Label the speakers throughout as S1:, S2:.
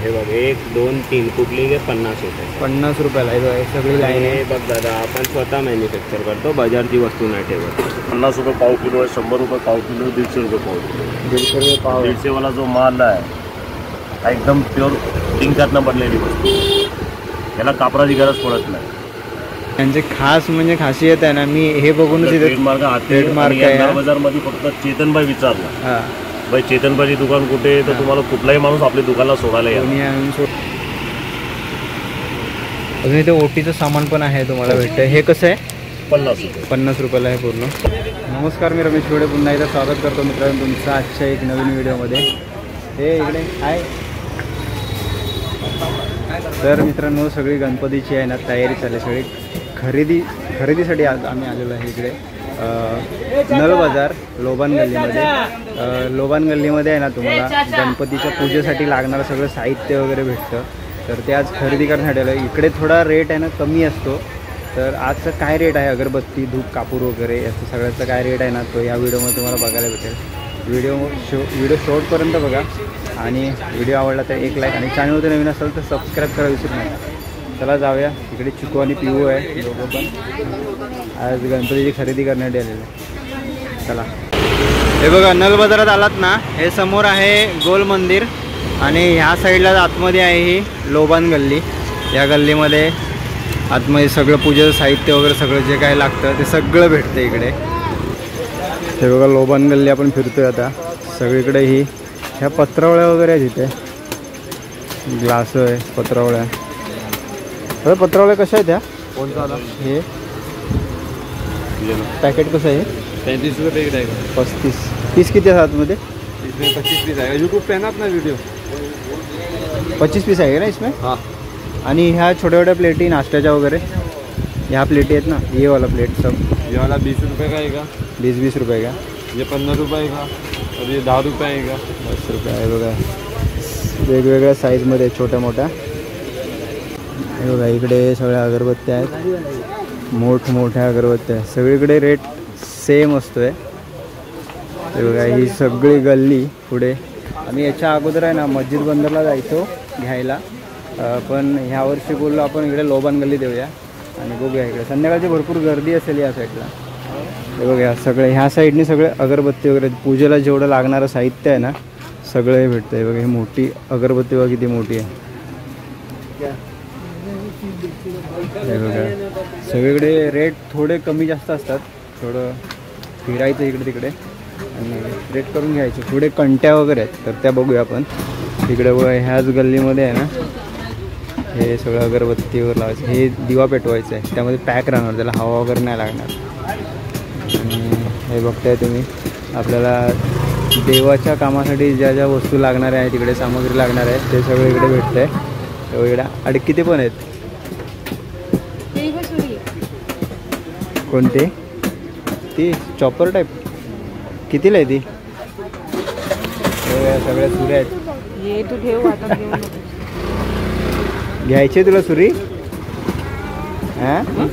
S1: हे बघ 1 2 3 कुठली घे 50 रुपये.
S2: 50 रुपयाला आहे सगळी लाईन आहे.
S1: बघ दादा आपण स्वतः मॅन्युफॅक्चर करतो, बाजारची वस्तू नाही ठेवत.
S3: 50 रुपये पाव किलो आहे, 100 रुपये पाव किलो, 150 रुपये पाव किलो.
S2: 150 रुपये पाव.
S3: 150 वाला जो माल आहे हा एकदम प्युअर टिंकातनं बनलेली वस्तू, याला कापडाची गरज पडत नाही.
S2: त्यांचे खास म्हणजे खासियत आहे ना, मी हे बघूनच
S3: ट्रेडमार्क आहे. बाजारमध्ये फक्त चेतनबाई विचारलं,
S2: हां
S3: बाई चेतनबाईची दुकान कुठे, तर तुम्हाला कुठलाही माणूस आपल्या दुकानाला सोडायला येईल.
S2: अजून इथे ओटीचं सामान पण आहे तुम्हाला भेटतं. हे कसं आहे?
S3: 50 रुपये.
S2: 50 रुपयाला आहे पूर्ण. नमस्कार, मी रमेश भिडे पुन्हा एकदा स्वागत करतो मित्रांनो तुमचं आजच्या एक नवीन व्हिडिओमध्ये. हे इकडे आहे. तर मित्रांनो सगळी गणपतीची आहे ना तयारी चालली, सगळी खरेदीसाठी आज आम्ही आलेलो आहे इकडे नल बाजार लोबान गल्लीमध्ये. लोबान गल्लीमध्ये आहे ना तुम्हाला गणपतीच्या पूजेसाठी लागणारं सगळं साहित्य वगैरे भेटतं. तर ते आज खरेदी करण्यासाठी आलं. इकडे थोडा रेट आहे ना कमी असतो. तर आजचं काय रेट आहे, अगरबत्ती धूप कापूर वगैरे याचं सगळ्याचं काय रेट आहे ना तो या व्हिडिओमध्ये तुम्हाला बघायला भेटेल. व्हिडिओ शेवटपर्यंत बघा आणि व्हिडिओ आवडला तर एक लाईक आणि चॅनलवर नवीन असेल तर सबस्क्राईब करा विसरू नका. चला जाऊया. इकडे चिकू आणि पिऊ आहे, दोघं पण आज गणपतीची खरेदी करण्यासाठी आलेले आहे. चला. हे बघा नल बाजारात आलात ना, हे समोर आहे गोल मंदिर आणि ह्या साईडला आतमध्ये आहे ही लोबान गल्ली. या गल्लीमध्ये आतमध्ये सगळं पूजेचं साहित्य वगैरे सगळं जे काय लागतं ते सगळं भेटतं इकडे. हे बघा लोबान गल्ली आपण फिरतोय आता. सगळीकडे ही ह्या पत्रावळ्या वगैरे आहेत इथे, ग्लास आहे पत्रावळ्या. अरे पत्रावळ्या कशा आहेत त्या?
S1: कोणता आला
S2: हे पॅकेट कसं आहे?
S1: 35 रुपये पॅकेट आहे.
S2: 35 पीस किती आहे आतमध्ये?
S1: इसमें 25 पीस आहे. यूट्यूब पे है ना अपना वीडियो.
S2: 25 पीस आहे ना इसमें?
S1: हाँ.
S2: आणि ह्या छोट्या छोट्या प्लेटी नाश्त्याच्या वगैरे ह्या प्लेटी आहेत ना, ये वाला प्लेट सब
S1: ये वाला 20 रुपये का आएगा.
S2: 20 रुपये का?
S1: ये 15 रुपये का और ये 10 रुपये आएगा.
S2: 10 रुपये आहे बघा. वेगवेगळ्या साईजमध्ये छोट्या मोठ्या. हे बघा इकडे सगळ्या अगरबत्त्या आहेत, मोठमोठ्या अगरबत्त्या आहेत. सगळीकडे रेट सेम असतो आहे. हे बघा ही सगळी गल्ली. पुढे आम्ही याच्या अगोदर आहे ना मस्जिद बंदरला जायचो घ्यायला, पण ह्या वर्षी बोललो आपण इकडे लोबान गल्ली देऊया आणि बघूया. इकडे संध्याकाळची भरपूर गर्दी असेल या साईडला. हे बघा सगळे ह्या साईडने सगळे अगरबत्ती वगैरे पूजेला जेवढं लागणारं साहित्य आहे ना सगळं हे भेटतं. हे बघा ही मोठी अगरबत्ती बघा किती मोठी आहे. हे बघा सगळीकडे रेट थोडे कमी जास्त असतात. थोडं फिरायचं इकडे तिकडे आणि रेट करून घ्यायचे. पुढे कंट्या वगैरे आहेत तर त्या बघूया आपण. तिकडे बघा ह्याच गल्लीमध्ये आहे ना हे सगळं अगरबत्तीवर लावायचं. हे दिवा पेटवायचं आहे, त्यामध्ये पॅक राहणार, त्याला हवा वगैरे नाही लागणार. आणि हे बघताय तुम्ही आपल्याला देवाच्या कामासाठी ज्या ज्या वस्तू लागणाऱ्या आहेत तिकडे सामग्री लागणार आहे ते सगळं इकडे भेटतं आहे. इकडे अडकिते पण आहेत. कोणते? ती चॉपर टाईप कितीला आहे ती? सगळ्या सुऱ्या आहेत. घ्यायची तुला सुरी? हां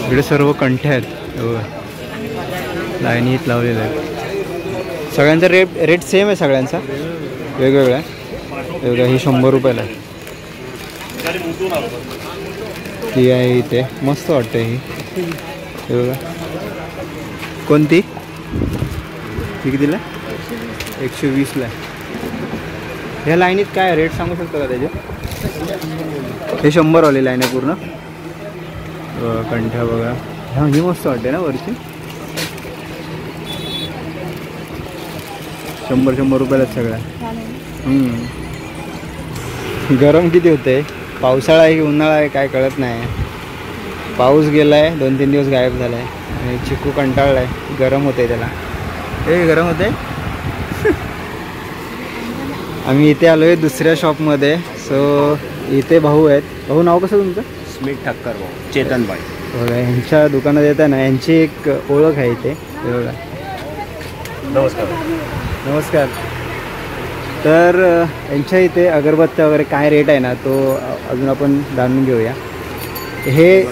S2: इकडे सर्व कंठ्या आहेत, लाईनीत लावलेल्या आहेत. सगळ्यांचा रेट सेम आहे सगळ्यांचा, वेगवेगळा. एवढा ही 100 रुपयाला आहे. ती आहे इथे मस्त वाटते ही. हे बघा कोणती? ती कितीला? 120ला आहे. ह्या लाईनीत काय रेट सांगू शकतो का त्याचे? हे 100 वाली लाईन आहे पूर्ण. कंठ्या बघा. हां ही मस्त वाटते ना वरची. 100 रुपयाला सगळ्या. गरम किती होते? पावसाळा आहे की उन्हाळा आहे काय कळत नाही. पाऊस गेला आहे, 2-3 दिवस गायब झाला आहे आणि चिकू कंटाळला आहे. गरम होतं आहे त्याला. हे गरम होतं आहे. आम्ही इथे आलो आहे दुसऱ्या शॉपमध्ये. सो इथे भाऊ आहेत. भाऊ नाव कसं तुमचं?
S3: स्मित ठक्कर भाऊ, चेतनबाई.
S2: बघा यांच्या दुकानात येताना यांची एक ओळख आहे इथे. हे बघा.
S3: नमस्कार.
S2: नमस्कार. तर यांच्या इथे अगरबत्त्या वगैरे काय रेट आहे ना तो अजून आपण जाणून घेऊया. हे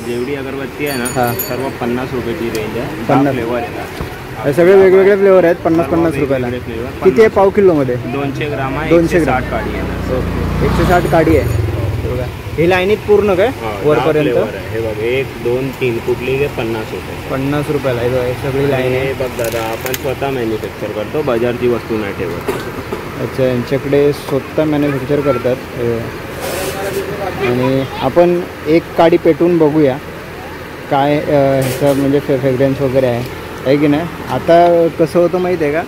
S1: जेवढी अगरबत्ती आहे ना
S2: हां
S1: सर्व 50 रुपयाची रेंज आहे.
S2: 50
S1: फ्लेवर येतात.
S2: हे सगळे वेगवेगळे फ्लेवर आहेत 50-50 रुपयाला.
S1: वेगवेगळे flavor.
S2: किती आहे पाव किलोमध्ये?
S1: 200 ग्राम आहे.
S2: 200
S1: 160
S2: ग्राम.
S1: काडी आहे.
S2: ओके 160 काडी आहे. हे बघा ही लाईनीत पूर्ण काय वरपर्यंत
S1: हे बघ 1 2 3 कुठली घे 50 रुपये.
S2: 50 रुपयाला. हे बघा ही सगळी लाईन आहे.
S1: हे बघ दादा आपण स्वतः मॅन्युफॅक्चर करतो, बाजारची वस्तू नाही ठेवत.
S2: अच्छा यांच्याकडे स्वतः मॅन्युफॅक्चर करतात. हे बघा. आणि आपण एक काडी पेटवून बघूया काय ह्याचं म्हणजे फ्रेग्रन्स वगैरे आहे की नाही. आता कसं होतं माहिती आहे का,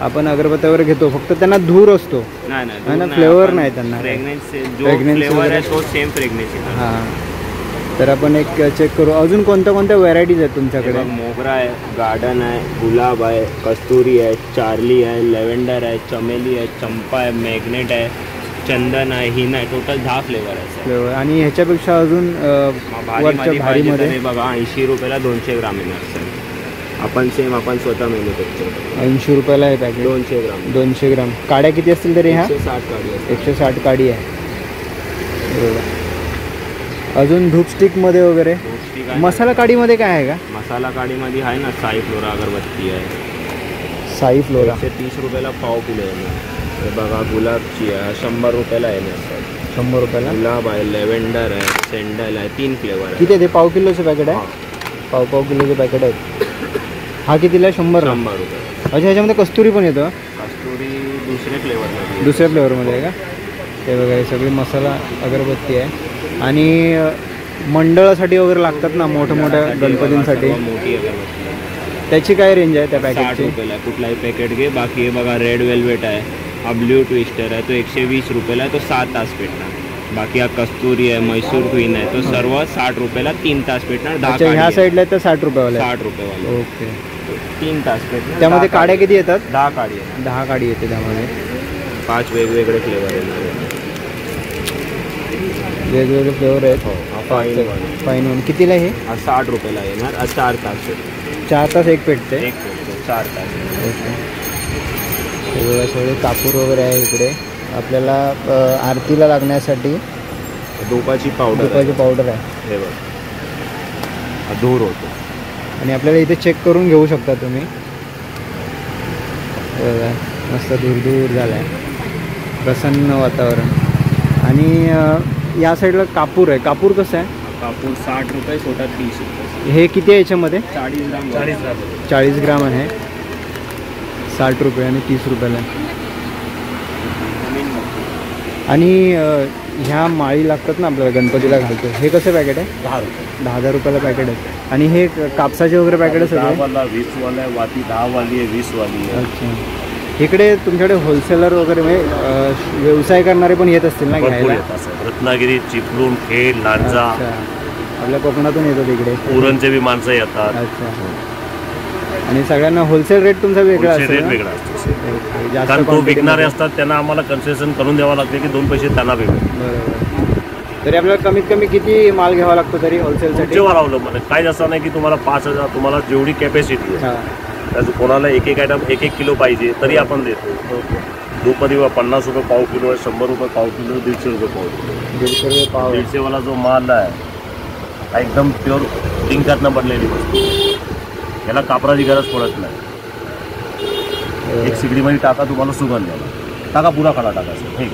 S2: आपण अगरबत्ती वगैरे घेतो फक्त त्यांना धूर असतो
S1: नाही
S2: आहे ना, फ्लेवर नाही त्यांना.
S1: फ्रेग्रन्स जो
S2: Fragrance
S1: फ्लेवर
S2: वगैरे.
S1: आहे तो सेम फ्रेग्रन्स येणार.
S2: हां तर आपण एक चेक करू. अजून कोणत्या कोणत्या व्हरायटीज आहेत
S1: हे
S2: तुमच्याकडे?
S1: बघ, मोगरा आहे, गार्डन आहे, गुलाब आहे, कस्तुरी आहे, चार्ली आहे, लेव्हेंडर आहे, चमेली आहे, चंपा आहे, मॅग्नेट आहे, चंदन आहे, हिना आहे. टोटल 10 फ्लेवर आहे सर.
S2: फ्लेवर. आणि ह्याच्यापेक्षा अजून वरच्या
S1: भारीमध्ये
S2: भारीमध्ये
S1: हे बघा 80 रुपयाला 200 ग्राम येणार सर. आपण स्वतः मॅन्युफॅक्चर करतो.
S2: 80 रुपयाला आहे पॅकेट.
S1: 200 ग्राम.
S2: 200 ग्राम. काड्या किती असतील तरी ह्या?
S1: 160 काडी आहे.
S2: 160 काडी आहे. बरोबर. अजून धूप स्टिकमध्ये वगैरे
S1: ठीक आहे.
S2: मसाला काडीमध्ये काय आहे का?
S1: मसाला काडीमध्ये आहे ना साई फ्लोरा अगरबत्ती आहे.
S2: साई फ्लोरा
S1: 130 रुपयाला पाव किलो येणार. हे बघा गुलाबची आहे 100 रुपयाला येणार सर.
S2: 100 रुपयाला.
S1: गुलाब आहे, लेव्हेंडर आहे, सँडल आहे, 3 फ्लेवर आहे.
S2: किती आहे ते? पाव किलोचं पॅकेट आहे. पाव किलोचं पॅकेट आहे. हा कितीला? 100 ला.
S1: 100 रुपये.
S2: अच्छा ह्याच्यामध्ये कस्तुरी पण येतं?
S1: कस्तुरी दुसरे फ्लेवरमध्ये.
S2: दुसऱ्या फ्लेवरमध्ये आहे का? ते बघा हे सगळी मसाला अगरबत्ती आहे. आणि मंडळासाठी वगैरे लागतात ना मोठ्या गणपतींसाठी,
S1: मोठी अगरबत्ती आहे.
S2: त्याची काय रेंज आहे त्या
S1: 60
S2: पॅकेटची?
S1: रुपयाला कुठलाही पॅकेट घे. बाकी हे बघा रेड वेल्वेट आहे, हा ब्ल्यू ट्विस्टर आहे, तो 120 रुपयाला आहे, तो 7 तास पेटणार. बाकी हा कस्तुरी आहे, म्हैसूर क्वीन आहे, तो सर्व 60 रुपयाला 3 तास पेटणार. 10
S2: अच्छा ह्या साईडला आहे तर 60 रुपयावाला आहे.
S1: 60 रुपयेवाला
S2: ओके.
S1: 3 तास पेटणार.
S2: त्यामध्ये काड्या किती येतात?
S1: 10 काडी आहे.
S2: 10 काडी येते त्यामध्ये.
S1: 5 वेगवेगळे फ्लेवर येणार.
S2: वेगवेगळे फ्लेवर आहेत.
S1: हा फाईन
S2: फाईन वन कितीला हे?
S1: हा 60 रुपयाला येणार. हा 4 तास
S2: 4 तास एक पेटते.
S1: एक पेटतो 4 तास.
S2: ओके. वेगवेगळे सगळे कापूर वगैरे आहे इकडे. आपल्याला आरतीला लागण्यासाठी
S1: धुपाची पावडर
S2: धुपाची पावडर आहे.
S1: हे बघ हा धूर होतो.
S2: आणि आपल्याला इथे चेक करून घेऊ शकता तुम्ही. बघा मस्त दूर झाला आहे, प्रसन्न वातावरण. आणि या साईडला कापूर आहे. कापूर कसं आहे?
S1: कापूर 60 रुपये, छोटा 30 रुपये.
S2: हे किती आहे याच्यामध्ये?
S1: 40 ग्राम.
S2: 40 ग्राम आहे. 60 रुपये आणि 30 रुपयाला आहे. आणि ह्या माळी लागतात ना आपल्याला गणपतीला घालतो, हे कसं पॅकेट आहे?
S3: 10 रुपये.
S2: 10,000 रुपयाला पॅकेट आहे. आणि हे कापसाचे वगैरे पॅकेट आहे सगळे?
S3: 10 वाला 20 वाला आहे, वाती 10 वाली आहे, 20 वाली आहे.
S2: अच्छा. इकडे तुमच्याकडे होलसेलर वगैरे म्हणजे व्यवसाय करणारे पण येत असतील ना
S3: भरपूर
S2: घ्यायला?
S3: येतात सर. रत्नागिरी, चिपळूण, खेड, लांजा,
S2: अच्छा. आपल्या कोकणातून येतात इकडे.
S3: उरणचे बी माणसं येतात.
S2: अच्छा. आणि सगळ्यांना होलसेल रेट तुमचा वेगळा
S3: होलसेल
S2: असेल
S3: रेट
S2: ना?
S3: वेगळा असतो.
S2: ओके. जास्त
S3: कारण तो
S2: quantity
S3: विकणारे
S2: मध्ये.
S3: असतात त्यांना आम्हाला कन्सेशन करून द्यावं लागते की 2 पैसे त्यांना भेटतील.
S2: बरोबर. तरी आपल्याला कमीत कमी किती माल घ्यावा लागतो तरी होलसेलसाठी?
S3: तुमच्यावर अवलंबून आहे. काही असं नाही की तुम्हाला 5,000 तुम्हाला जेवढी कॅपॅसिटी आहे
S2: हां.
S3: त्याचं कोणाला एक आयटम 1 किलो पाहिजे तरी आपण देतो.
S2: ओके.
S3: दुपारी 50 रुपये पाव किलो आहे, 100 रुपये पाव किलो, 150 रुपये पाव किलो.
S2: 150 रुपये पाव आहे.
S3: 150 वाला जो माल आहे हा एकदम प्युअर टिंकातनं बनलेली वस्तू. याला कापराची गरज पडत नाही. एक सिगडीमध्ये टाका, तुम्हाला सुगंध द्यावा. टाका पुरा खडा टाका सर. हे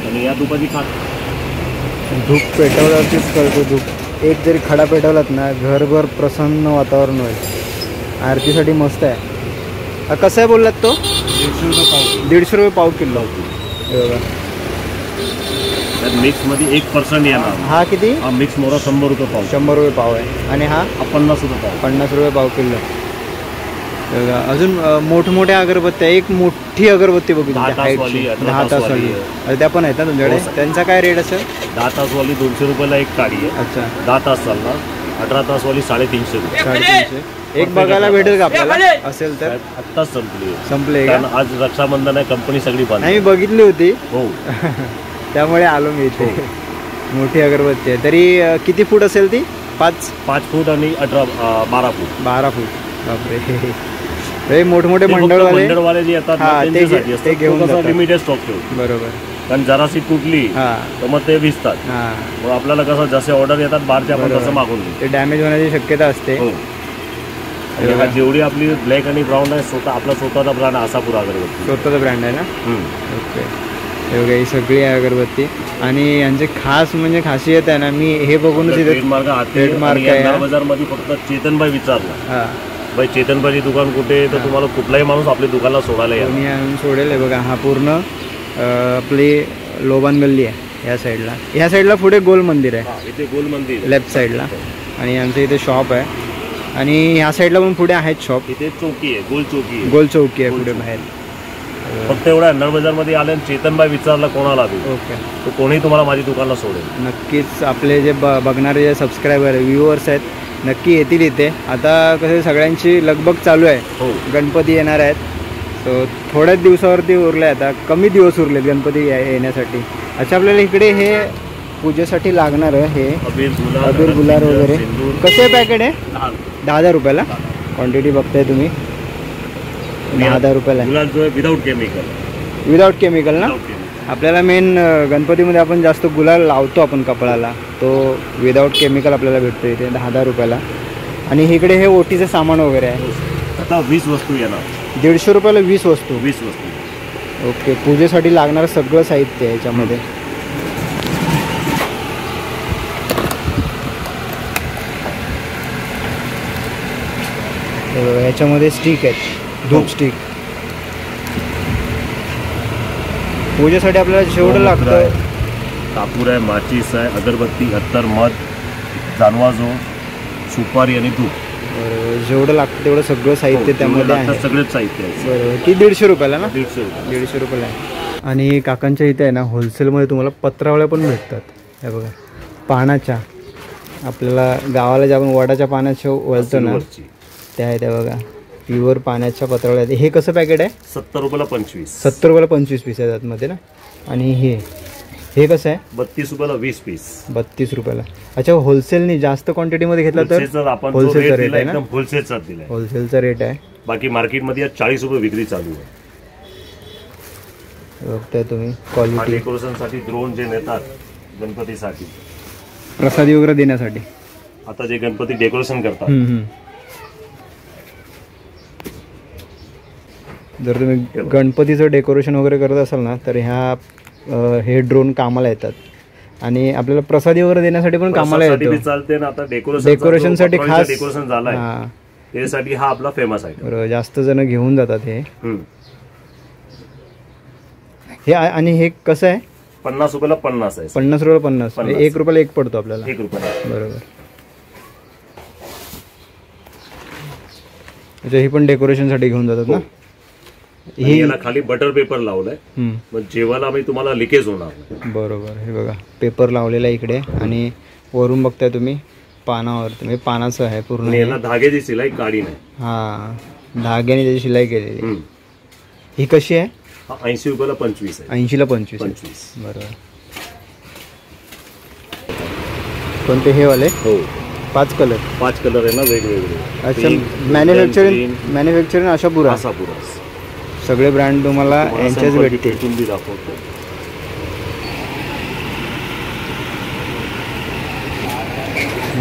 S3: आणि या तुपाची
S2: धूप पेटवल्यावरतीच कळतो धूप. एक जरी खडा पेटवलात ना घरभर प्रसन्न वातावरण होईल. आरतीसाठी मस्त आहे. कसं आहे बोललात तो? 150 रुपये पाव किलो. हे बघा.
S3: त्यात मिक्समध्ये 1% येणार.
S2: हा किती?
S3: हा मिक्स मोरा 100 रुपये पाव.
S2: 100 रुपये पाव आहे. आणि हा?
S3: हा 50 रुपये पाव.
S2: 50 रुपये पाव किलो. हे बघा. अजून मोठमोठ्या अगरबत्त्या. एक मोठी अगरबत्ती बघू
S3: 10 तासवाली, 18
S2: 10 तासवाली. त्या पण आहेत ना तुमच्याकडे?
S3: हो, सर.
S2: त्यांचा काय रेट असेल?
S3: 10 तासवाली 200 रुपयाला एक काडी आहे.
S2: अच्छा.
S3: 10 तास चालणार. 18 तासवाली 350 रुपये.
S2: 350. एक बघायला भेटेल का आपल्याला असेल तर?
S3: आत्ताच संपली.
S2: संपले का?
S3: कारण आज रक्षाबंधन आहे, कंपनी सगळी बंद.
S2: नाही मी बघितली होती
S3: हो.
S2: त्यामुळे आलो मी इथे. मोठी अगरबत्ती आहे. तरी किती फूट असेल ती?
S3: 5 फूट आणि 12 फूट.
S2: 12 फूट. बापरे. हे मोठमोठे मंडळवाले
S3: मंडळवाले जे येतात ना,
S2: हा, ते
S3: त्यांच्यासाठी
S2: ते
S3: असतात.
S2: घेऊन
S3: तो कसा
S2: जातात.
S3: लिमिटेड स्टॉक ठेवतो.
S2: बरोबर.
S3: कारण जराशी तुटली
S2: हां
S3: तर मग ते भिजतात.
S2: हां
S3: मग आपल्याला कसं जसे ऑर्डर येतात बाहेरचे आपण तसं मागून देऊ.
S2: ते डॅमेज होण्याची शक्यता असते.
S3: हो. आणि हा जेवढी आपली ब्लॅक आणि ब्राऊन आहे स्वतः आपला स्वतःचा ब्रँड आसापूर अगरबत्ती.
S2: स्वतःचा ब्रँड आहे ना. ओके. हे बघा ही सगळी आहे अगरबत्ती आणि यांचे खास म्हणजे खासियत आहे ना, मी हे बघूनच इथे
S3: ट्रेडमार्क आहे. बाजारमध्ये फक्त चेतनभाई विचारला,
S2: हां
S3: भाई चेतनभाईची दुकान कुठे, तर तुम्हाला कुठलाही माणूस आपल्या दुकानाला सोडायला या.
S2: कोणी आणून सोडेल. आहे बघा हा पूर्ण आपली लोबान गल्ली आहे या साईडला. ह्या साईडला पुढे गोल मंदिर आहे,
S3: इथे गोल मंदिर
S2: लेफ्ट साईडला. आणि आमचं इथे शॉप आहे आणि ह्या साईडला पण पुढे आहेत शॉप.
S3: इथे चौकी आहे, गोल चौकी आहे.
S2: गोल चौकी आहे पुढे बाहेर.
S3: फक्त एवढा नळ बाजारमध्ये आले आणि चेतनभाई विचारला कोणाला बी,
S2: ओके.
S3: तो कोणीही तुम्हाला माझी दुकानला सोडेल.
S2: नक्कीच आपले जे बघणारे जे सबस्क्रायबर व्ह्युअर्स आहेत नक्की येतील इथे. आता कसं सगळ्यांची लगबग चालू आहे.
S3: हो.
S2: गणपती येणार आहेत, सो थोड्याच दिवसावरती उरले, आता कमी दिवस उरलेत गणपती येण्यासाठी. अच्छा आपल्याला इकडे हे पूजेसाठी लागणार आहे हे अबीर गुलाल वगैरे. कसे पॅकेट आहे? 10,000 रुपयाला. क्वांटिटी बघताय तुम्ही, 10,000 रुपयाला आहे.
S3: गुलाल जो आहे विदाऊट केमिकल.
S2: विदाऊट केमिकल ना. आपल्याला मेन गणपतीमध्ये आपण जास्त गुलाल लावतो आपण कपडाला, तो विदाऊट केमिकल आपल्याला भेटतो इथे 10,000 रुपयाला. आणि इकडे हे ओटीचं सामान वगैरे आहे.
S3: आता 20 वस्तू येणार.
S2: 150 रुपयाला 20 वस्तू.
S3: 20 वस्तू.
S2: ओके. पूजेसाठी लागणारं सगळं साहित्य आहे याच्यामध्ये. ह्याच्यामध्ये स्टिक आहेत, धूप स्टिक. पूजेसाठी आपल्याला जेवढं लागतं,
S3: कापूर आहे, माचीस आहे, अगरबत्ती, अत्तर, मध, जानवाजो, सुपारी आणि धूप.
S2: बरोबर. जेवढं लागतं तेवढं सगळं साहित्य त्यामध्ये आहे.
S3: सगळंच साहित्य आहे.
S2: बरोबर. की 150 रुपयाला ना.
S3: 150
S2: रुपयाला आहे. आणि काकांच्या इथे आहे ना होलसेलमध्ये तुम्हाला पत्रावळ्या पण भेटतात. हे बघा पानाच्या, आपल्याला गावाला जे आपण वडाच्या पानाच्या वळतो ना त्या आहे त्या बघा, प्युअर पाण्याच्या पत्रावळ्या. हे कसं पॅकेट आहे?
S3: 70 रुपयाला 25.
S2: 70 रुपयाला 25 पीस आहेत आतमध्ये ना. आणि हे कसं आहे?
S3: 32 रुपयाला 20 पीस.
S2: 32 रुपयाला. अच्छा होलसेलनी जास्त क्वांटिटीमध्ये घेतला तर होलसेलचा रेट आहे ना.
S3: होलसेलचा दिलाय.
S2: होलसेलचा रेट आहे.
S3: बाकी मार्केटमध्ये 40 रुपये विक्री चालू आहे.
S2: बघताय तुम्ही क्वालिटी.
S3: डेकोरेशनसाठी ड्रोन जे नेतात गणपतीसाठी,
S2: प्रसादी वगैरे देण्यासाठी,
S3: आता जे गणपती डेकोरेशन करतात.
S2: जर तुम्ही गणपतीचं डेकोरेशन वगैरे करत असाल ना तर हे ड्रोन कामाला येतात. आणि आपल्याला प्रसादी वगैरे देण्यासाठी पण कामाला येतो.
S3: चालते ना. आता
S2: डेकोरेशनसाठी खास
S3: डेकोरेशन झालंय, त्यासाठी हा आपला फेमस आहे.
S2: बरोबर. जास्त जण घेऊन जातात हे. आणि हे कसं आहे?
S3: 50 रुपयाला 50 आहे.
S2: 50 रुपयाला 50. 1 रुपयाला 1 पडतो आपल्याला.
S3: 1 रुपयाला.
S2: बरोबर. अच्छा ही पण डेकोरेशनसाठी घेऊन जातात ना.
S3: याला खाली बटर पेपर लावलाय, मग जेवायला आम्ही तुम्हाला लिकेज होणार नाही.
S2: बरोबर. हे बघा पेपर लावलेला आहे इकडे आणि वरून बघताय तुम्ही पानावर, तुम्ही पानाचं आहे पूर्ण.
S3: याला धाग्याची शिलाई काढी नाही.
S2: हां धाग्याने त्याची शिलाई केलेली. ही कशी आहे?
S3: 80 रुपयाला 25 आहे.
S2: 80ला 25. बरोबर. कोणते हे वाले?
S3: हो
S2: 5 कलर.
S3: 5 कलर आहे ना वेगवेगळे.
S2: अच्छा मॅन्युफॅक्चरिंग आशापुरा. सगळे ब्रँड तुम्हाला यांच्याच भेटतील.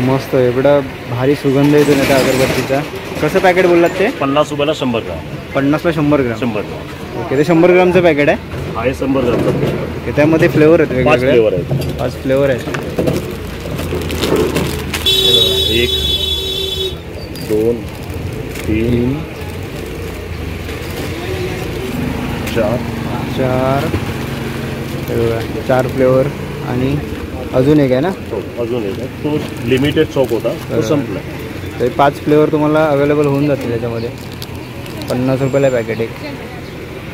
S2: मस्त एवढा भारी सुगंध येतो ना त्या अगरबत्तीचा. कसं पॅकेट बोललात ते?
S3: 50 रुपयाला 100 ग्राम.
S2: 50ला 100 ग्राम.
S3: 100 ग्राम.
S2: ओके. ते 100 ग्रामचं पॅकेट आहे.
S3: आहे 100 ग्रामचं.
S2: ओके. त्यामध्ये फ्लेवर आहेत वेगवेगळे.
S3: 5 फ्लेवर आहेत.
S2: 5 फ्लेवर आहेत.
S3: 1 2 3
S2: चार फ्लेवर. आणि अजून एक आहे ना.
S3: अजून एक आहे, तो लिमिटेड स्टॉक होता, तो संपला.
S2: तर 5 फ्लेवर तुम्हाला अवेलेबल होऊन जातील त्याच्यामध्ये. 50 रुपयाला पॅकेट एक.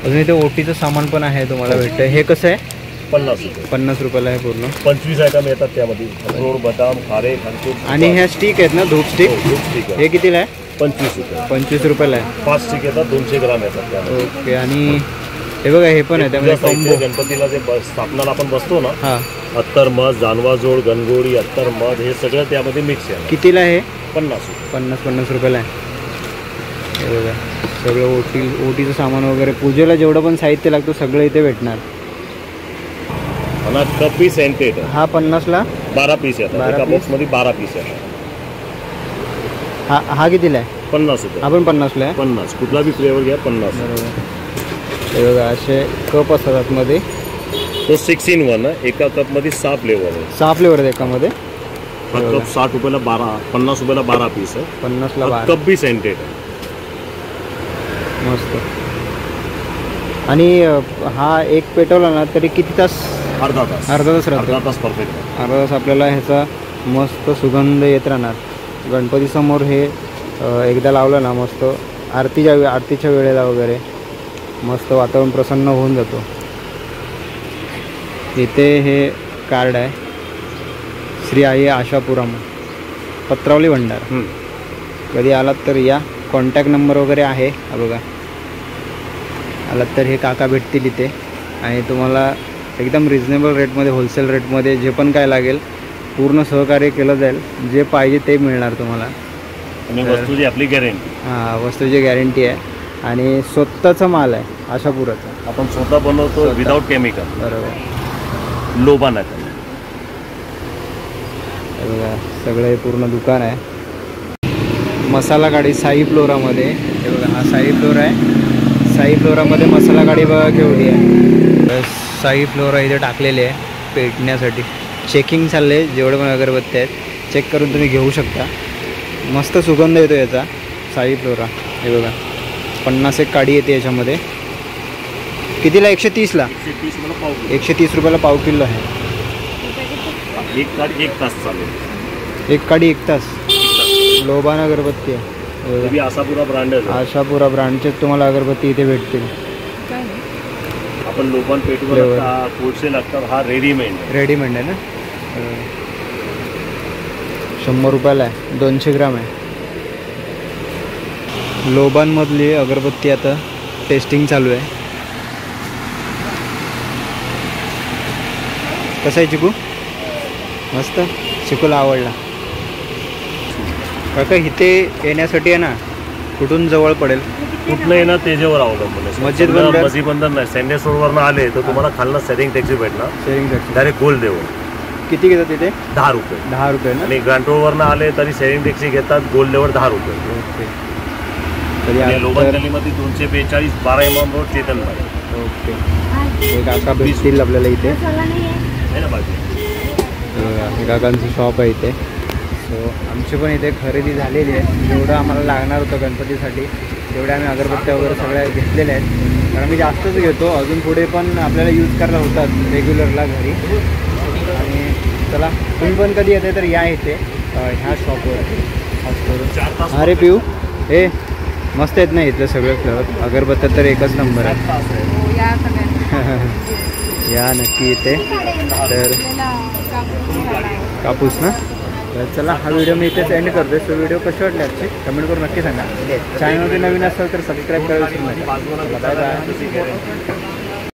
S2: अजून इथे ओटीचं सामान पण आहे तुम्हाला भेटतं. हे कसं आहे?
S3: 50 रुपये.
S2: 50 रुपयाला आहे पूर्ण.
S3: 25 आयटम येतात त्यामध्ये. अक्रोड, बदाम, खारे, खरपूस.
S2: आणि ह्या स्टिक आहेत ना धूप स्टिक. हे कितीला आहे?
S3: 25 रुपये.
S2: 25 रुपयाला आहे.
S3: 5 स्टिक येतात, 200 ग्राम येतात त्यामध्ये.
S2: ओके. आणि हे बघा हे पण आहे त्यामध्ये कॉम्बो.
S3: गणपतीला जे स्थापनाला आपण बसतो ना,
S2: हां
S3: अत्तर, मध, जानवाजोड, गणगोळी, अत्तर, मध हे सगळं त्यामध्ये मिक्स आहे.
S2: कितीला आहे?
S3: 50 रुपये.
S2: 50 रुपयाला आहे. हे बघा सगळं ओटीचं सामान वगैरे, पूजेला जेवढं पण साहित्य लागतं सगळं इथे भेटणार.
S3: आणि कप बी सेंटेड आहे.
S2: हा 50ला
S3: 12 पीस येतात
S2: 12
S3: एका
S2: piece.
S3: बॉक्समध्ये 12 पीस येतात.
S2: हा कितीला आहे?
S3: 50 रुपये.
S2: हा पण 50ला आहे.
S3: 50 कुठला बी फ्लेवर घ्या 50.
S2: बरोबर. हे बघा असे कप असतात आतमध्ये.
S3: तो 6 in 1 आहे. एका कपमध्ये 6 फ्लेवर आहे.
S2: 6 फ्लेवर आहेत एकामध्ये.
S3: हा कप 60 रुपयाला 12, 50 रुपयाला 12 पीस आहे.
S2: 50ला 12.
S3: कप बी सेंटेड आहे.
S2: मस्त. आणि हा एक पेटवला ना तरी किती तास?
S3: अर्धा तास.
S2: अर्धा तास राहतो.
S3: अर्धा तास परफेक्ट.
S2: अर्धा तास आपल्याला ह्याचा मस्त सुगंध येत राहणार. गणपतीसमोर हे एकदा लावलं ना मस्त आरतीच्या वेळेला वगैरे मस्त वातावरण प्रसन्न होऊन जातो. इथे हे कार्ड आहे, श्री आई आशापुरम, पत्रावली भंडार. कधी आलात तर या. कॉन्टॅक्ट नंबर वगैरे आहे हा बघा. आलात तर हे काका भेटतील इथे आणि तुम्हाला एकदम रिजनेबल रेटमध्ये, होलसेल रेटमध्ये जे पण काय लागेल पूर्ण सहकार्य केलं जाईल. जे पाहिजे ते मिळणार तुम्हाला.
S3: आणि वस्तूची आपली गॅरंटी.
S2: हां, वस्तूची गॅरंटी आहे आणि स्वतःचा माल आहे आशापुराचा.
S3: आपण स्वतः बनवतो विदाउट केमिकल.
S2: बरोबर.
S3: लोबा नाही.
S2: बघा सगळं हे पूर्ण दुकान आहे. मसाला गाडी साई फ्लोरामध्ये. हे बघा हा साई फ्लोरा आहे. साई फ्लोरामध्ये मसाला गाडी बघा केवढी आहे. साई फ्लोरा इथे टाकलेली आहे पेटण्यासाठी. चेकिंग चालले जेवढे पण अगरबत्ती आहेत चेक करून तुम्ही घेऊ शकता. मस्त सुगंध येतो याचा. साई फ्लोरा हे बघा 50 एक काडी येते याच्यामध्ये. कितीला? 130ला. 130 रुपयाला पाव किलो आहे.
S3: एक काडी 1 तास चालेल.
S2: एक काडी 1 तास. लोबान अगरबत्ती आहे.
S3: आशापुरा ब्रँड आहे.
S2: आशापुरा ब्रँडचे तुम्हाला अगरबत्ती इथे भेटतील.
S3: आपण लोबान पेटवून कोळसे लागतात. हा रेडीमेड
S2: आहे ना. 100 रुपयाला आहे. 200 ग्राम आहे. लोबानमधली अगरबत्ती आता टेस्टिंग चालू आहे. कसं आहे चिकू? मस्त. चिकूला आवडला. काका इथे येण्यासाठी आहे ना कुठून जवळ पडेल?
S3: कुठलं येणार त्याच्यावर अवलंबून आहे.
S2: मस्जिद
S3: बंदर नाही. सेंडे सोडवरनं आले तर तुम्हाला खालना सेरिंग टॅक्सी भेटणार.
S2: शेअरिंग टॅक्सी
S3: डायरेक्ट गोल देऊ.
S2: किती घेतात तिथे?
S3: 10 रुपये.
S2: 10 रुपये ना.
S3: आणि ग्रँड रोडवरनं आले तरी शेअरिंग टॅक्सी घेतात. गोल लेवर 10 रुपये.
S2: ओके. तरी
S3: लोबान गल्लीमध्ये 242 12 mm रोड चेतन भाई.
S2: ओके. हे काका भेटतील आपल्याला इथे.
S3: आहे ना बाकी.
S2: हे काकांचं शॉप आहे इथे. सो आमची पण इथे खरेदी झालेली आहे. जेवढं आम्हाला लागणार होतं गणपतीसाठी तेवढ्या आम्ही अगरबत्त्या वगैरे सगळ्या घेतलेल्या आहेत. कारण मी जास्तच घेतो. अजून पुढे पण आपल्याला यूज करायला होतात रेग्युलरला घरी. आणि चला तुम्ही पण कधी येते तर या इथे ह्या शॉपवर. अरे पिऊ हे मस्त आहेत ना इथलं सगळं फ्लेवर. अगरबत्त्या तर एकच नंबर आहे. या नक्की इथे. तर कापूस ना. तर चला हा व्हिडिओ मी इथेच एंड करतोय. सो व्हिडिओ कसे वाटले आजचे कमेंट करून नक्की सांगा. चॅनलमध्ये नवीन असेल तर सबस्क्राईब करायला विसरू नका. Bye bye.